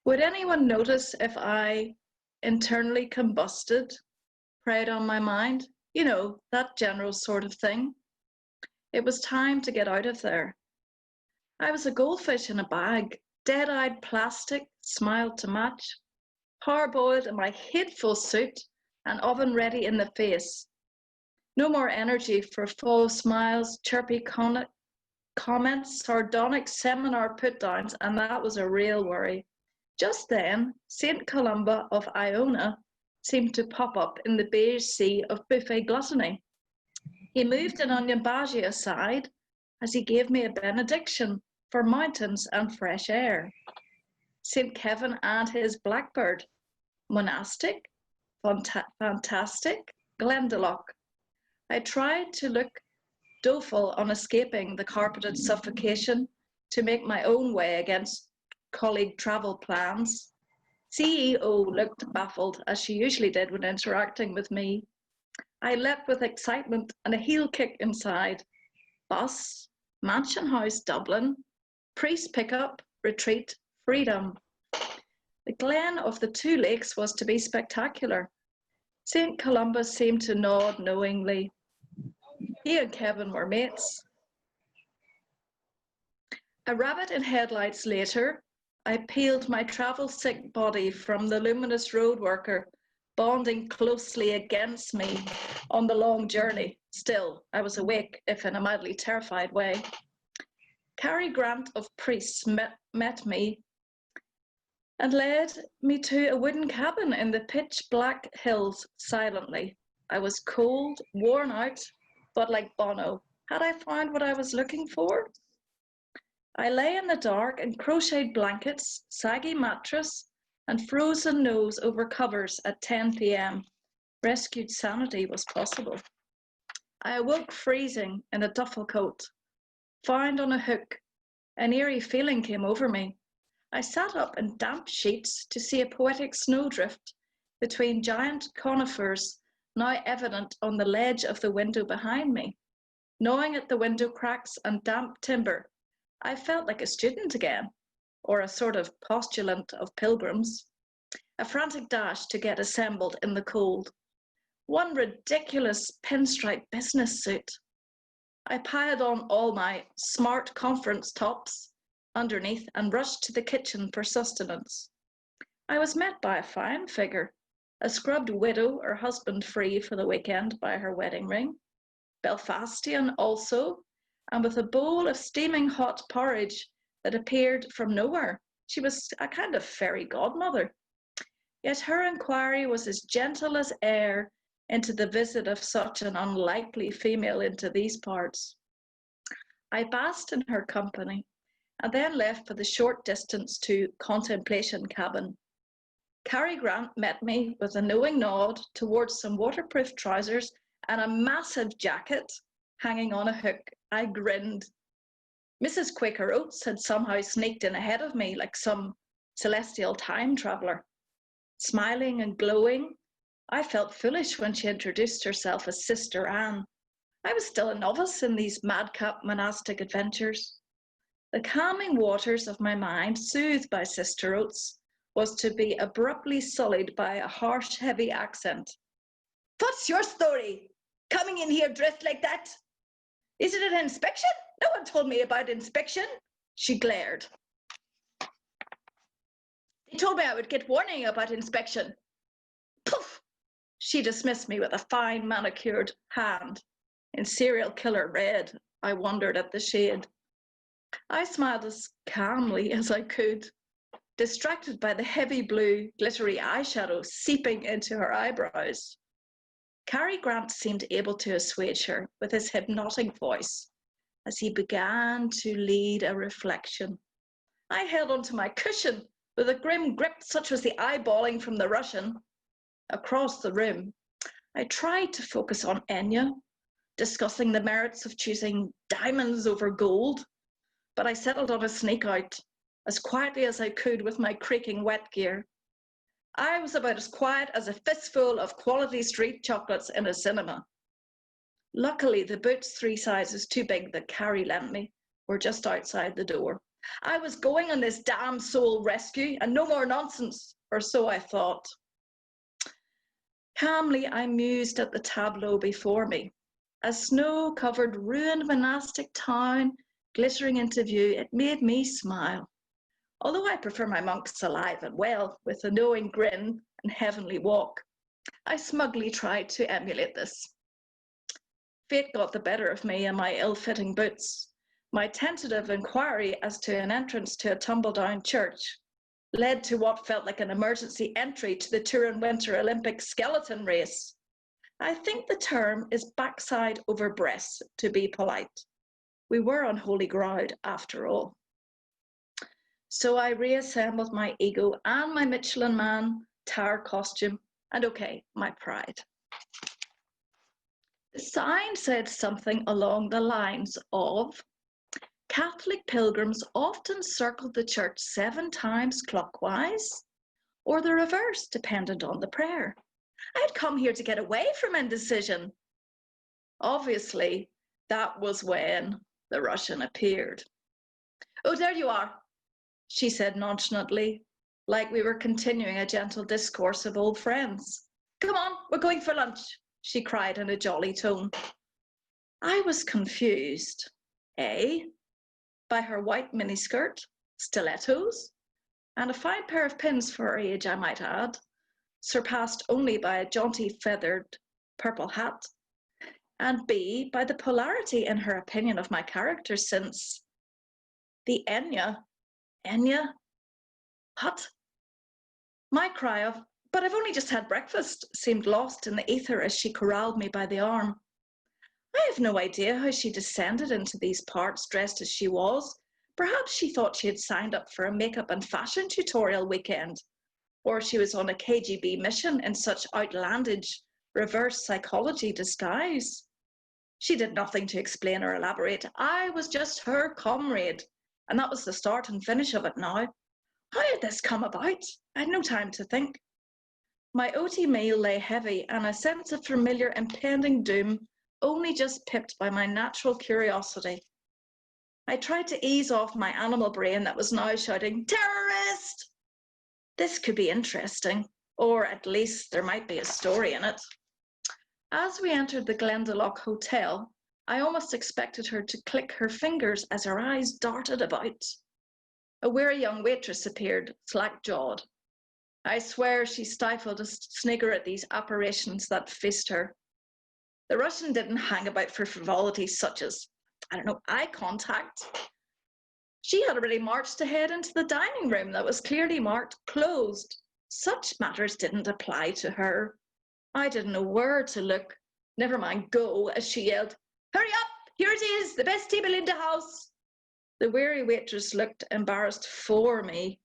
Would anyone notice if I internally combusted, preyed on my mind? You know, that general sort of thing. It was time to get out of there. I was a goldfish in a bag, dead-eyed plastic, smiled to match, parboiled in my hateful suit and oven ready in the face. No more energy for faux smiles, chirpy comments, sardonic seminar put-downs, and that was a real worry. Just then, St. Columba of Iona seemed to pop up in the beige sea of buffet gluttony. He moved an onion bhaji aside as he gave me a benediction for mountains and fresh air. St. Kevin and his blackbird, monastic, fantastic, Glendalough. I tried to look doleful on escaping the carpeted suffocation to make my own way against colleague travel plans. CEO looked baffled, as she usually did when interacting with me. I leapt with excitement and a heel kick inside. Bus, Mansion House, Dublin, priest pickup, retreat, freedom. The glen of the two lakes was to be spectacular. St. Columba seemed to nod knowingly. He and Kevin were mates. A rabbit in headlights later, I peeled my travel-sick body from the luminous road worker, bonding closely against me on the long journey. Still, I was awake, if in a mildly terrified way. Cary Grant of Priests met me and led me to a wooden cabin in the pitch-black hills silently. I was cold, worn out, but like Bono. Had I found what I was looking for? I lay in the dark in crocheted blankets, saggy mattress, and frozen nose over covers at 10 p.m. Rescued sanity was possible. I awoke freezing in a duffel coat, found on a hook. An eerie feeling came over me. I sat up in damp sheets to see a poetic snowdrift between giant conifers now evident on the ledge of the window behind me. Gnawing at the window cracks and damp timber, I felt like a student again, or a sort of postulant of pilgrims. A frantic dash to get assembled in the cold. One ridiculous pinstripe business suit. I piled on all my smart conference tops underneath and rushed to the kitchen for sustenance. I was met by a fine figure, a scrubbed widow or husband free for the weekend by her wedding ring, Belfastian also, and with a bowl of steaming hot porridge that appeared from nowhere. She was a kind of fairy godmother. Yet her inquiry was as gentle as air into the visit of such an unlikely female into these parts. I basked in her company, and then left for the short distance to Contemplation Cabin. Cary Grant met me with a knowing nod towards some waterproof trousers and a massive jacket hanging on a hook. I grinned. Mrs. Quaker Oats had somehow sneaked in ahead of me like some celestial time traveller. Smiling and glowing, I felt foolish when she introduced herself as Sister Anne. I was still a novice in these madcap monastic adventures. The calming waters of my mind, soothed by Sister Oats, was to be abruptly sullied by a harsh, heavy accent. "What's your story? Coming in here dressed like that? Is it an inspection? No one told me about inspection," she glared. "They told me I would get warning about inspection." Poof! She dismissed me with a fine manicured hand. In serial killer red, I wondered at the shade. I smiled as calmly as I could, distracted by the heavy blue, glittery eyeshadow seeping into her eyebrows. Cary Grant seemed able to assuage her with his hypnotic voice as he began to lead a reflection. I held onto my cushion with a grim grip such was the eyeballing from the Russian. Across the room, I tried to focus on Enya, discussing the merits of choosing diamonds over gold, but I settled on a sneak out, as quietly as I could with my creaking wet gear. I was about as quiet as a fistful of quality street chocolates in a cinema. Luckily, the boots 3 sizes too big that Cary lent me were just outside the door. I was going on this damn soul rescue and no more nonsense, or so I thought. Calmly, I mused at the tableau before me. A snow-covered, ruined monastic town glittering into view, it made me smile. Although I prefer my monks alive and well, with a knowing grin and heavenly walk, I smugly tried to emulate this. Fate got the better of me and my ill-fitting boots. My tentative inquiry as to an entrance to a tumble-down church led to what felt like an emergency entry to the Turin Winter Olympic skeleton race. I think the term is backside over breast, to be polite. We were on holy ground after all. So I reassembled my ego and my Michelin Man tower costume, and okay, my pride. The sign said something along the lines of, Catholic pilgrims often circled the church 7 times clockwise, or the reverse, dependent on the prayer. I had come here to get away from indecision. Obviously, that was when the Russian appeared. Oh, there you are, she said nonchalantly, like we were continuing a gentle discourse of old friends. Come on, we're going for lunch, she cried in a jolly tone. I was confused. By her white miniskirt, stilettos, and a fine pair of pins for her age, I might add, surpassed only by a jaunty feathered purple hat, and B, by the polarity in her opinion of my character since the Enya, what? My cry of, but I've only just had breakfast, seemed lost in the ether as she corralled me by the arm. I have no idea how she descended into these parts dressed as she was. Perhaps she thought she had signed up for a makeup and fashion tutorial weekend, or she was on a KGB mission in such outlandish reverse psychology disguise. She did nothing to explain or elaborate. I was just her comrade, and that was the start and finish of it now. How had this come about? I had no time to think. My OT meal lay heavy, and a sense of familiar impending doom only just pipped by my natural curiosity. I tried to ease off my animal brain that was now shouting, terrorist! This could be interesting, or at least there might be a story in it. As we entered the Glendalough Hotel, I almost expected her to click her fingers as her eyes darted about. A weary young waitress appeared, slack-jawed. I swear she stifled a snigger at these apparitions that faced her. The Russian didn't hang about for frivolities such as, eye contact. She had already marched ahead into the dining room that was clearly marked closed. Such matters didn't apply to her. I didn't know where to look, never mind go, as she yelled, hurry up, here it is, the best table in the house. The weary waitress looked embarrassed for me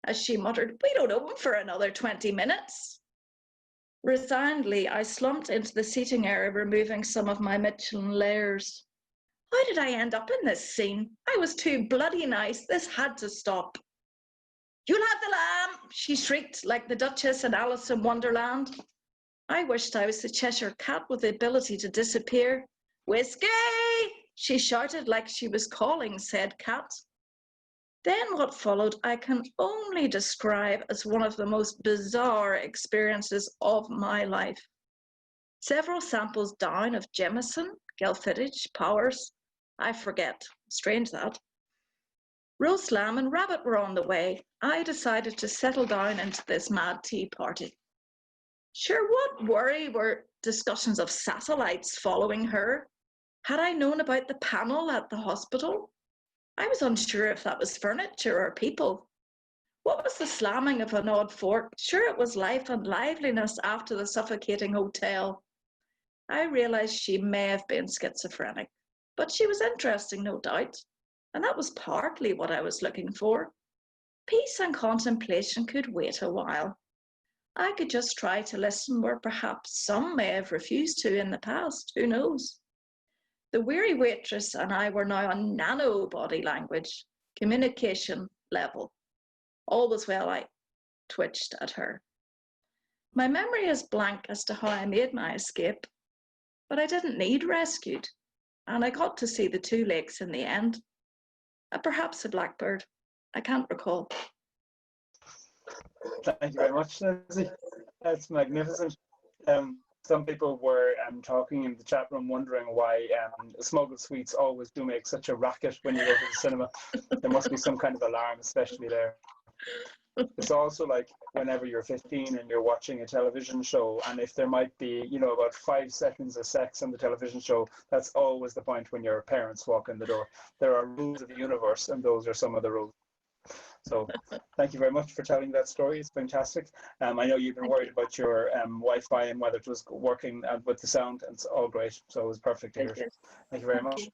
as she muttered, we don't open for another 20 minutes. Resignedly, I slumped into the seating area, removing some of my Michelin layers. How did I end up in this scene? I was too bloody nice. This had to stop. You'll have the lamb, she shrieked like the Duchess in Alice in Wonderland. I wished I was the Cheshire Cat with the ability to disappear. Whiskey, she shouted like she was calling said cat. Then what followed I can only describe as one of the most bizarre experiences of my life. Several samples down of Jameson, Gelfidage, Powers, I forget, strange that. Roast lamb and rabbit were on the way. I decided to settle down into this mad tea party. Sure, what worry were discussions of satellites following her? Had I known about the panel at the hospital? I was unsure if that was furniture or people. What was the slamming of an odd fork? Sure, it was life and liveliness after the suffocating hotel. I realized she may have been schizophrenic, but she was interesting, no doubt, and that was partly what I was looking for. Peace and contemplation could wait a while. I could just try to listen where perhaps some may have refused to in the past, who knows? The weary waitress and I were now on nano body language, communication level. All was well, I twitched at her. My memory is blank as to how I made my escape, but I didn't need rescued, and I got to see the 2 lakes in the end. Perhaps a blackbird. I can't recall. Thank you very much, Lindsay. That's magnificent. Some people were talking in the chat room wondering why smuggled sweets always do make such a racket when you go to the cinema. There must be some kind of alarm, especially there. It's also like whenever you're 15 and you're watching a television show, and if there might be, you know, about 5 seconds of sex on the television show, that's always the point when your parents walk in the door. There are rules of the universe, and those are some of the rules. So thank you very much for telling that story. It's fantastic. I know you've been worried about your Wi-Fi and whether it was working with the sound, and it's all great. So it was perfect to hear. Thank you very much.